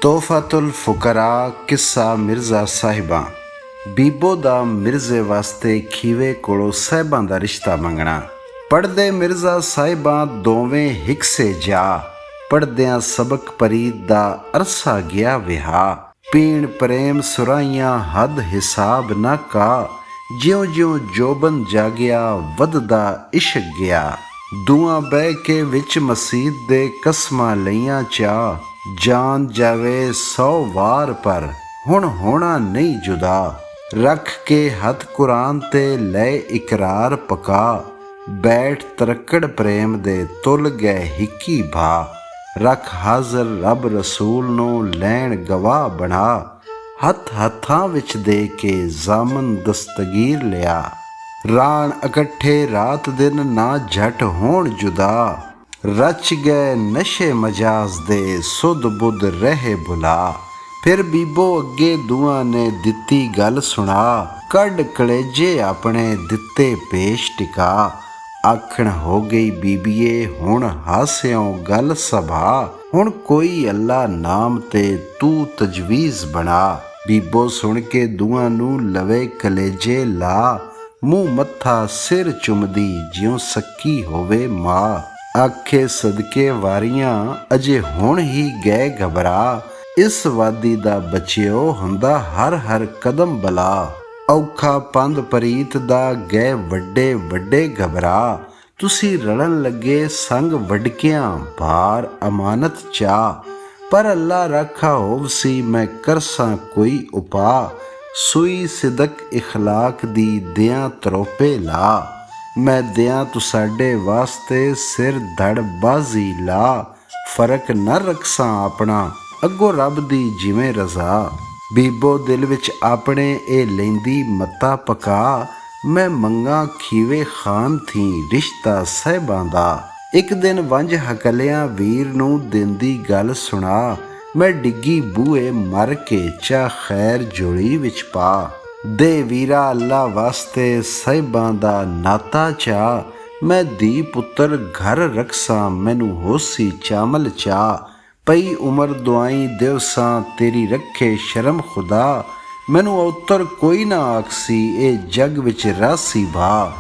ਤੋਹਫਤੁਲ ਫੁਕਰਾ ਕਿੱਸਾ ਮਿਰਜ਼ਾ ਸਾਹਿਬਾਂ। ਬੀਬੋ ਦਾ ਮਿਰਜ਼ੇ ਵਾਸਤੇ ਖੀਵੇ ਕੋਲੋਂ ਸਾਹਿਬਾਂ ਦਾ ਰਿਸ਼ਤਾ ਮੰਗਣਾ। ਪੜ੍ਹਦੇ ਮਿਰਜ਼ਾ ਸਾਹਿਬਾਂ ਦੋਵੇਂ ਹਿਕਸੇ ਜਾ, ਪੜ੍ਹਦਿਆਂ ਸਬਕ ਪਰੀਦ ਦਾ ਅਰਸਾ ਗਿਆ ਵਿਆਹ। ਪੀਣ ਪ੍ਰੇਮ ਸੁਰਾਈਆਂ ਹੱਦ ਹਿਸਾਬ ਨਾ ਕਾ, ਜਿਉਂ ਜਿਉਂ ਜੋਬਨ ਜਾਗਿਆ ਵੱਧਦਾ ਇਸ਼ਕ ਗਿਆ। ਦੂਆਂ ਬਹਿ ਕੇ ਵਿੱਚ ਮਸੀਤ ਦੇ ਕਸਮਾਂ ਲਈਆਂ ਚਾ, ਜਾਨ ਜਾਵੇ 100 ਵਾਰ ਪਰ ਹੁਣ ਹੋਣਾ ਨਹੀਂ ਜੁਦਾ। ਰੱਖ ਕੇ ਹੱਥ ਕੁਰਾਨ ਤੇ ਲੈ ਇਕਰਾਰ ਪਕਾ, ਬੈਠ ਤਰਕੜ ਪ੍ਰੇਮ ਦੇ ਤੁਲ ਗਏ ਹਿੱਕੀ ਭਾ। ਰੱਖ ਹਾਜ਼ਰ ਰੱਬ ਰਸੂਲ ਨੂੰ ਲੈਣ ਗਵਾਹ ਬਣਾ, ਹੱਥ ਹੱਥਾਂ ਵਿੱਚ ਦੇ ਕੇ ਜ਼ਾਮਨ ਦਸਤਗੀਰ ਲਿਆ। ਰਾਣ ਇਕੱਠੇ ਰਾਤ ਦਿਨ ਨਾ ਝਟ ਹੋਣ ਜੁਦਾ, ਰਚ ਗਏ ਨਸ਼ੇ ਮਜਾਜ਼ ਦੇ ਸੁਧ ਬੁੱਧ ਰਹੇ ਭੁਲਾ। ਫਿਰ ਬੀਬੋ ਅੱਗੇ ਦੂਆਂ ਨੇ ਦਿੱਤੀ ਗੱਲ ਸੁਣਾ, ਕੱਢ ਕਲੇਜੇ ਆਪਣੇ ਦਿੱਤੇ ਪੇਸ਼ ਟਿਕਾ। ਆਖਣ ਹੋ ਗਈ ਬੀਬੀਏ ਹੁਣ ਹਾਸਿਓਂ ਗੱਲ ਸਭਾ, ਹੁਣ ਕੋਈ ਅੱਲਾ ਨਾਮ ਤੇ ਤੂੰ ਤਜਵੀਜ਼ ਬਣਾ। ਬੀਬੋ ਸੁਣ ਕੇ ਦੂਆਂ ਨੂੰ ਲਵੇ ਕਲੇਜੇ ਲਾ, ਮੂੰਹ ਮੱਥਾ ਸਿਰ ਚੁੰਮਦੀ ਜਿਉਂ ਸੱਕੀ ਹੋਵੇ ਮਾਂ। ਆਖੇ ਸਦਕੇ ਵਾਰੀਆਂ ਅਜੇ ਹੁਣ ਹੀ ਗਏ ਘਬਰਾ, ਇਸ ਵਾਦੀ ਦਾ ਬਚਿਓ ਹੁੰਦਾ ਹਰ ਹਰ ਕਦਮ ਬਲਾ। ਔਖਾ ਪੰਧ ਪ੍ਰੀਤ ਦਾ ਗਏ ਵੱਡੇ ਵੱਡੇ ਘਬਰਾ, ਤੁਸੀਂ ਰਲਣ ਲੱਗੇ ਸੰਗ ਵਡਕਿਆਂ ਭਾਰ ਅਮਾਨਤ ਚਾ। ਪਰ ਅੱਲਾ ਰਾਖਾ ਹੋਵਸੀ ਮੈਂ ਕਰਸਾਂ ਕੋਈ ਉਪਾ, ਸੂਈ ਸਿਦਕ ਇਖਲਾਕ ਦੀ ਦਿਆਂ ਤਰੋਪੇ ਲਾ। ਮੈਂ ਦਿਆਂ ਤੁਸਾਡੇ ਵਾਸਤੇ ਸਿਰ ਧੜ ਬਾਜ਼ੀ ਲਾ, ਫਰਕ ਨਾ ਰਖਸਾਂ ਆਪਣਾ ਅੱਗੋਂ ਰੱਬ ਦੀ ਜਿਵੇਂ ਰਜ਼ਾ। ਬੀਬੋ ਦਿਲ ਵਿੱਚ ਆਪਣੇ ਇਹ ਲੈਂਦੀ ਮੱਤਾ ਪਕਾ, ਮੈਂ ਮੰਗਾ ਖੀਵੇ ਖਾਨ ਥੀ ਰਿਸ਼ਤਾ ਸਾਹਿਬਾਂ ਦਾ। ਇੱਕ ਦਿਨ ਵੰਝ ਹਕਲਿਆਂ ਵੀਰ ਨੂੰ ਦਿੰਦੀ ਗੱਲ ਸੁਣਾ, ਮੈਂ ਡਿੱਗੀ ਬੂਏ ਮਰ ਕੇ ਚਾ ਖੈਰ ਜੋੜੀ ਵਿੱਚ ਪਾ। ਦੇ ਵੀਰਾ ਅੱਲਾ ਵਾਸਤੇ ਸਾਹਿਬਾਂ ਦਾ ਨਾਤਾ ਚਾ, ਮੈਂ ਧੀ ਪੁੱਤਰ ਘਰ ਰਖਸਾਂ ਮੈਨੂੰ ਹੋਸੀ ਚਾਮਲ ਚਾ। ਪਈ ਉਮਰ ਦੁਆਈ ਦਿਵਸਾਂ ਤੇਰੀ ਰੱਖੇ ਸ਼ਰਮ ਖੁਦਾ, ਮੈਨੂੰ ਔਤਰ ਕੋਈ ਨਾ ਆਖਸੀ ਇਹ ਜੱਗ ਵਿੱਚ ਰਾਸੀ ਭਾ।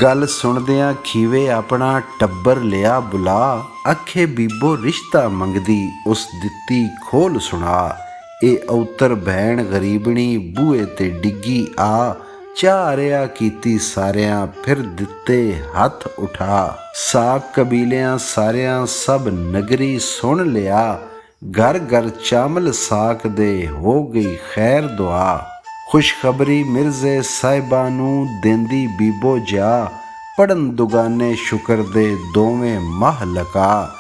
ਗੱਲ ਸੁਣਦਿਆਂ ਖੀਵੇ ਆਪਣਾ ਟੱਬਰ ਲਿਆ ਬੁਲਾ, ਆਖੇ ਬੀਬੋ ਰਿਸ਼ਤਾ ਮੰਗਦੀ ਉਸ ਦਿੱਤੀ ਖੋਲ ਸੁਣਾ। ਇਹ ਔਤਰ ਭੈਣ ਗਰੀਬਣੀ ਬੂਏ ਤੇ ਡਿੱਗੀ ਆ, ਚਾਰਿਆ ਕੀਤੀ ਸਾਰਿਆਂ ਫਿਰ ਦਿੱਤੇ ਹੱਥ ਉਠਾ। ਸਾਕ ਕਬੀਲਿਆਂ ਸਾਰਿਆਂ ਸਭ ਨਗਰੀ ਸੁਣ ਲਿਆ, ਘਰ ਘਰ ਚਾਮਲ ਸਾਕ ਦੇ ਹੋ ਗਈ ਖੈਰ ਦੁਆ। ਖੁਸ਼ਖਬਰੀ ਮਿਰਜ਼ੇ ਸਾਹਿਬਾਂ ਨੂੰ ਦਿੰਦੀ ਬੀਬੋ ਜਾ, ਪੜਨ ਦੁਗਾਨੇ ਸ਼ੁਕਰ ਦੇ ਦੋਵੇਂ ਮਾਹ ਲਕਾ।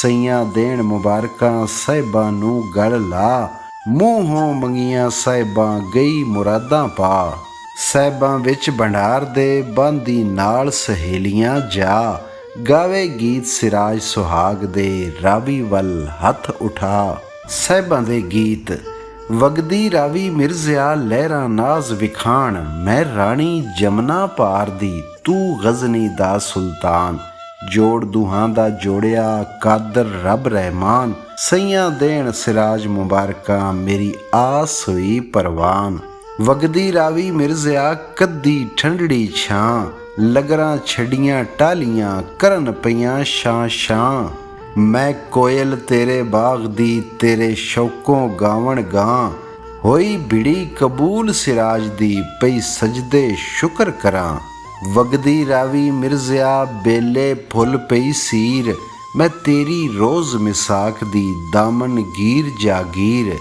ਸਈਆਂ ਦੇਣ ਮੁਬਾਰਕਾਂ ਸਾਹਿਬਾਂ ਨੂੰ ਗਲ ਲਾ, ਮੂੰਹੋਂ ਮੰਗੀਆਂ ਸਾਹਿਬਾਂ ਗਈ ਮੁਰਾਦਾਂ ਪਾ। ਸਾਹਿਬਾਂ ਵਿੱਚ ਭੰਡਾਰ ਦੇ ਬਾਂਦੀ ਨਾਲ ਸਹੇਲੀਆਂ ਜਾ, ਗਾਵੇ ਗੀਤ ਸਿਰਾਜ ਸੁਹਾਗ ਦੇ ਰਾਵੀ ਵੱਲ ਹੱਥ ਉਠਾ। ਸਾਹਿਬਾਂ ਦੇ ਗੀਤ। ਵਗਦੀ ਰਾਵੀ ਮਿਰਜ਼ਿਆ ਲਹਿਰਾਂ ਨਾਜ਼ ਵਿਖਾਣ, ਮੈਂ ਰਾਣੀ ਜਮਨਾ ਪਾਰ ਦੀ ਤੂੰ ਗਜ਼ਨੀ ਦਾ ਸੁਲਤਾਨ। ਜੋੜ ਦੁਹਾਂ ਦਾ ਜੋੜਿਆ ਕਾਦਰ ਰੱਬ ਰਹਿਮਾਨ, ਸਈਆਂ ਦੇਣ ਸਿਰਾਜ ਮੁਬਾਰਕਾਂ ਮੇਰੀ ਆਸ ਹੋਈ ਪਰਵਾਨ। ਵਗਦੀ ਰਾਵੀ ਮਿਰਜ਼ਿਆ ਕੱਦੀ ਠੰਡੜੀ ਛਾਂ, ਲਗਰਾਂ ਛੱਡੀਆਂ ਟਾਲੀਆਂ ਕਰਨ ਪਈਆਂ ਛਾਂ ਛਾਂ। ਮੈਂ ਕੋਇਲ ਤੇਰੇ ਬਾਗ ਦੀ ਤੇਰੇ ਸ਼ੌਕੋਂ ਗਾਵਣ ਗਾਂ, ਹੋਈ ਬਿੜੀ ਕਬੂਲ ਸਿਰਾਜ ਦੀ ਪਈ ਸਜਦੇ ਸ਼ੁਕਰ ਕਰਾਂ। ਵਗਦੀ ਰਾਵੀ ਮਿਰਜ਼ਿਆ ਬੇਲੇ ਫੁੱਲ ਪਈ ਸੀਰ, ਮੈਂ ਤੇਰੀ ਰੋਜ਼ ਮਿਸਾਕ ਦੀ ਦਾਮਨ ਗੀਰ ਜਾਗੀਰ।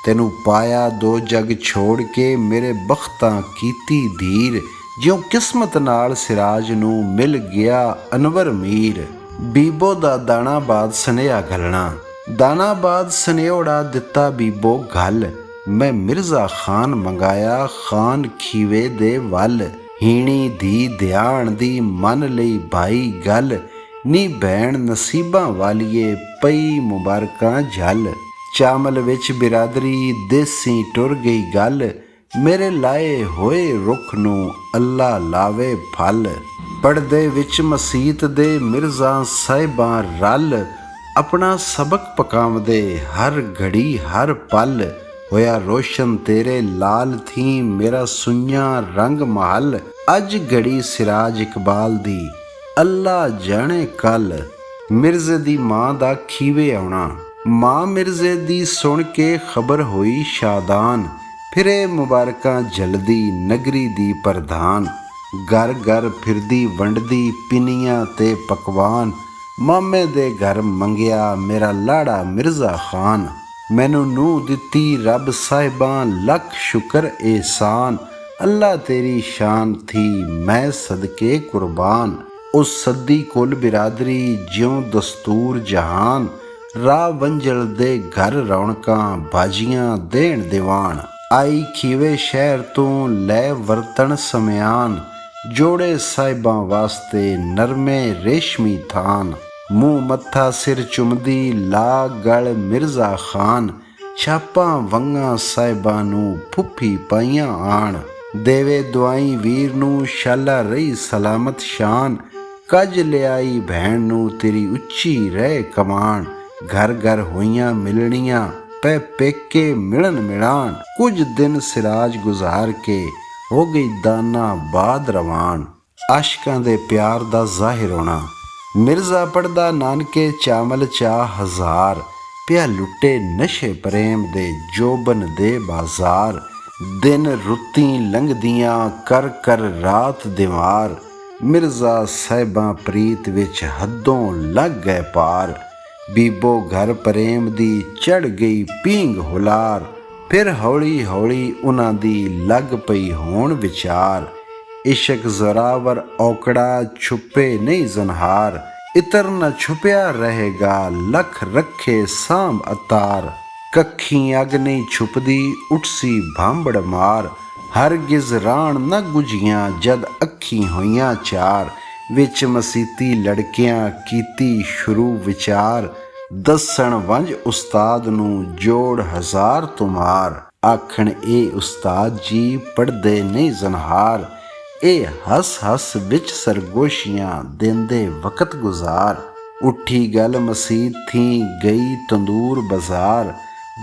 ਤੈਨੂੰ ਪਾਇਆ ਦੋ ਜਗ ਛੋੜ ਕੇ ਮੇਰੇ ਬਖਤਾਂ ਕੀਤੀ ਧੀਰ, ਜਿਉਂ ਕਿਸਮਤ ਨਾਲ ਸਿਰਾਜ ਨੂੰ ਮਿਲ ਗਿਆ ਅਨਵਰ ਮੀਰ। ਬੀਬੋ ਦਾ ਦਾਣਾਬਾਦ ਸੁਨੇਹਾ ਘੱਲਣਾ। ਦਾਣਾਬਾਦ ਸੁਨੇਹੜਾ ਦਿੱਤਾ ਬੀਬੋ ਘੱਲ, ਮੈਂ ਮਿਰਜ਼ਾ ਖਾਨ ਮੰਗਾਇਆ ਖਾਨ ਖੀਵੇ ਦੇ ਵੱਲ। ਹੀਣੀ ਧੀ ਧਿਆਨ ਦੀ ਮੰਨ ਲਈ ਭਾਈ ਗੱਲ, ਨੀ ਭੈਣ ਨਸੀਬਾਂ ਵਾਲੀਏ ਪਈ ਮੁਬਾਰਕਾਂ ਝੱਲ। ਚਾਮਲ ਵਿੱਚ ਬਿਰਾਦਰੀ ਦੇਸੀ ਟੁਰ ਗਈ ਗੱਲ, ਮੇਰੇ ਲਾਏ ਹੋਏ ਰੁੱਖ ਨੂੰ ਅੱਲਾ ਲਾਵੇ ਫਲ। ਪੜਦੇ ਵਿੱਚ ਮਸੀਤ ਦੇ ਮਿਰਜ਼ਾ ਸਾਹਿਬਾਂ ਰਲ, ਆਪਣਾ ਸਬਕ ਪਕਾਵਦੇ ਹਰ ਘੜੀ ਹਰ ਪਲ ਹੋਇਆ ਰੋਸ਼ਨ ਤੇਰੇ ਲਾਲ ਥੀ ਮੇਰਾ ਸੁਈਆਂ ਰੰਗ ਮਹਲ। ਅੱਜ ਘੜੀ ਸਿਰਾਜ ਇਕਬਾਲ ਦੀ ਅੱਲਾ ਜਾਣੇ ਕੱਲ। ਮਿਰਜ਼ੇ ਦੀ ਮਾਂ ਦਾ ਖੀਵੇ ਆਉਣਾ, ਮਾਂ ਮਿਰਜ਼ੇ ਦੀ ਸੁਣ ਕੇ ਖਬਰ ਹੋਈ ਸ਼ਾਦਾਨ। ਫਿਰੇ ਮੁਬਾਰਕਾਂ ਜਲਦੀ ਨਗਰੀ ਦੀ ਪ੍ਰਧਾਨ, ਘਰ ਘਰ ਫਿਰਦੀ ਵੰਡਦੀ ਪਿੰਨੀਆਂ ਤੇ ਪਕਵਾਨ। ਮਾਮੇ ਦੇ ਘਰ ਮੰਗਿਆ ਮੇਰਾ ਲਾੜਾ ਮਿਰਜ਼ਾ ਖਾਨ। ਮੈਨੂੰ ਨੂੰਹ ਦਿੱਤੀ ਰੱਬ ਸਾਹਿਬਾਂ ਲੱਖ ਸ਼ੁਕਰ ਇਹਸਾਨ। ਅੱਲਾ ਤੇਰੀ ਸ਼ਾਨ ਥੀ ਮੈਂ ਸਦਕੇ ਕੁਰਬਾਨ। ਉਸ ਸੱਦੀ ਕੁੱਲ ਬਿਰਾਦਰੀ ਜਿਉਂ ਦਸਤੂਰ ਜਹਾਨ। ਰਾਹ ਵੰਜਲ ਦੇ ਘਰ ਰੌਣਕਾਂ ਬਾਜੀਆਂ ਦੇਣ ਦੀਵਾਨ। ਆਈ ਖੀਵੇ ਸ਼ਹਿਰ ਤੋਂ ਲੈ ਵਰਤਣ ਸਮਿਆਨ, ਜੋੜੇ ਸਾਹਿਬਾਂ ਵਾਸਤੇ ਨਰਮੇ ਰੇਸ਼ਮੀ ਥਾਨ। ਮੂੰਹ ਮੱਥਾ ਸਿਰ ਚੁੰਮਦੀ ਲਾ ਗਲ ਮਿਰਜ਼ਾ ਖਾਨ। ਛਾਪਾਂ ਵੰਗਾਂ ਸਾਹਿਬਾਂ ਨੂੰ ਫੁੱਫੀ ਪਾਈਆਂ ਆਣ। ਦੇਵੇ ਦੁਆਈ ਵੀਰ ਨੂੰ ਸ਼ਾਲਾ ਰਹੀ ਸਲਾਮਤ ਸ਼ਾਨ। ਕੱਜ ਲਿਆਈ ਭੈਣ ਨੂੰ ਤੇਰੀ ਉੱਚੀ ਰਹਿ ਕਮਾਨ। ਘਰ ਘਰ ਹੋਈਆਂ ਮਿਲਣੀਆਂ ਪੈ ਪੇਕੇ ਮਿਲਣ ਮਿਲਾਨ। ਕੁਝ ਦਿਨ ਸਿਰਾਜ ਗੁਜ਼ਾਰ ਕੇ ਹੋ ਗਈ ਦਾਨਾ ਬਾਦ ਰਵਾਨ। ਆਸ਼ਕਾਂ ਦੇ ਪਿਆਰ ਦਾ ਜ਼ਾਹਿਰ ਹੋਣਾ, ਮਿਰਜ਼ਾ ਪੜਦਾ ਨਾਨਕੇ ਚਾਵਲ ਚਾਹ ਹਜ਼ਾਰ। ਪਿਆ ਲੁੱਟੇ ਨਸ਼ੇ ਪ੍ਰੇਮ ਦੇ ਜੋਬਨ ਦੇ ਬਾਜ਼ਾਰ। ਦਿਨ ਰੁੱਤੀ ਲੰਘਦੀਆਂ ਕਰ ਕਰ ਰਾਤ ਦੀਵਾਰ। ਮਿਰਜ਼ਾ ਸਾਹਿਬਾਂ ਪ੍ਰੀਤ ਵਿੱਚ ਹੱਦੋਂ ਲੱਗ ਗਏ ਪਾਰ। ਬੀਬੋ ਘਰ ਪ੍ਰੇਮ ਦੀ ਚੜ ਗਈ ਪੀਂਘ ਹੁਲਾਰ। ਫਿਰ ਹੌਲੀ ਹੌਲੀ ਉਹਨਾਂ ਦੀ ਲੱਗ ਪਈ ਹੋਣ ਵਿਚਾਰ। ਇਸ਼ਕ ਜ਼ੋਰਾਵਰ ਔਕੜਾ ਛੁਪੇ ਨਹੀਂ ਜ਼ਨਹਾਰ। ਇਤਰ ਨ ਛੁਪਿਆ ਰਹੇਗਾ ਲੱਖ ਰੱਖੇ ਸਾਂਭ ਅਤਾਰ। ਕੱਖੀ ਅੱਗ ਨਹੀਂ ਛੁਪਦੀ ਉੱਠਸੀ ਭਾਂਬੜ ਮਾਰ। ਹਰਗਿਜ਼ ਰਾਣ ਨ ਗੁਝੀਆਂ ਜਦ ਅੱਖੀ ਹੋਈਆਂ ਚਾਰ। ਵਿੱਚ ਮਸੀਤੀ ਲੜਕਿਆਂ ਕੀਤੀ ਸ਼ੁਰੂ ਵਿਚਾਰ। ਦੱਸਣ ਵੰਜ ਉਸਤਾਦ ਨੂੰ ਜੋੜ ਹਜ਼ਾਰ ਤੁਮਾਰ। ਆਖਣ ਇਹ ਉਸਤਾਦ ਜੀ ਪੜ੍ਹਦੇ ਨਹੀਂ ਜ਼ਨਹਾਰ। ਇਹ ਹੱਸ ਹੱਸ ਵਿੱਚ ਸਰਗੋਸ਼ੀਆਂ ਦਿੰਦੇ ਵਕਤ ਗੁਜ਼ਾਰ। ਉੱਠੀ ਗੱਲ ਮਸੀਤ ਥੀ ਗਈ ਤੰਦੂਰ ਬਾਜ਼ਾਰ।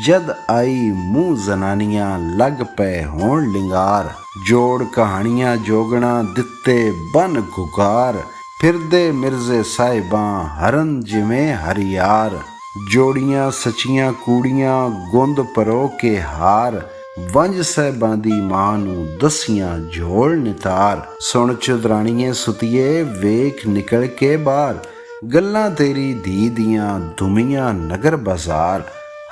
ਜਦ ਆਈ ਮੂੰਹ ਜ਼ਨਾਨੀਆਂ ਲੱਗ ਪਏ ਹੋਣ ਲਿੰਗਾਰ। ਜੋੜ ਕਹਾਣੀਆਂ ਜੋਗਣਾ ਦਿੱਤੇ ਬਨ ਗੁਗਾਰ। ਫਿਰਦੇ ਮਿਰਜ਼ੇ ਸਾਹਿਬਾਂ ਹਰਨ ਜਿਵੇਂ ਹਰਿਆਰ। ਜੋੜੀਆਂ ਸੱਚੀਆਂ ਕੂੜੀਆਂ ਗੁੰਦ ਪਰੋ ਕੇ ਹਾਰ। ਵੰਜ ਸਾਹਿਬਾਂ ਦੀ ਮਾਂ ਨੂੰ ਦਸੀਆਂ ਝੋਲ ਨਿਤਾਰ। ਸੁਣ ਚੁਦਰਾਣੀਏ ਸੁਤੀਏ ਵੇਖ ਨਿਕਲ ਕੇ ਬਾਹਰ। ਗੱਲਾਂ ਤੇਰੀ ਧੀ ਦੀਆਂ ਧੁਮੀਆਂ ਨਗਰ ਬਾਜ਼ਾਰ।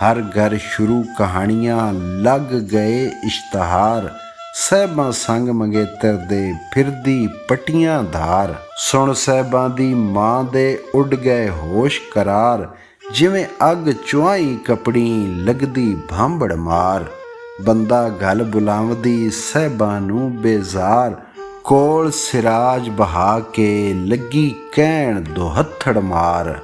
ਹਰ ਘਰ ਸ਼ੁਰੂ ਕਹਾਣੀਆਂ ਲੱਗ ਗਏ ਇਸ਼ਤਹਾਰ। ਸਾਹਿਬਾਂ ਸੰਗ ਮੰਗੇਤਰ ਦੇ ਫਿਰਦੀ ਪੱਟੀਆਂ ਧਾਰ। ਸੁਣ ਸਾਹਿਬਾਂ ਦੀ ਮਾਂ ਦੇ ਉੱਡ ਗਏ ਹੋਸ਼ ਕਰਾਰ। ਜਿਵੇਂ ਅੱਗ ਚੁਆਈ ਕਪੜੀ ਲੱਗਦੀ ਭਾਂਬੜ ਮਾਰ। ਬੰਦਾ ਗਲ ਬੁਲਾਵਦੀ ਸਾਹਿਬਾਂ ਨੂੰ ਬੇਜ਼ਾਰ। ਕੋਲ ਸਿਰਾਜ ਬਹਾ ਕੇ ਲੱਗੀ ਕਹਿਣ ਦੋ ਹੱਥੜ ਮਾਰ।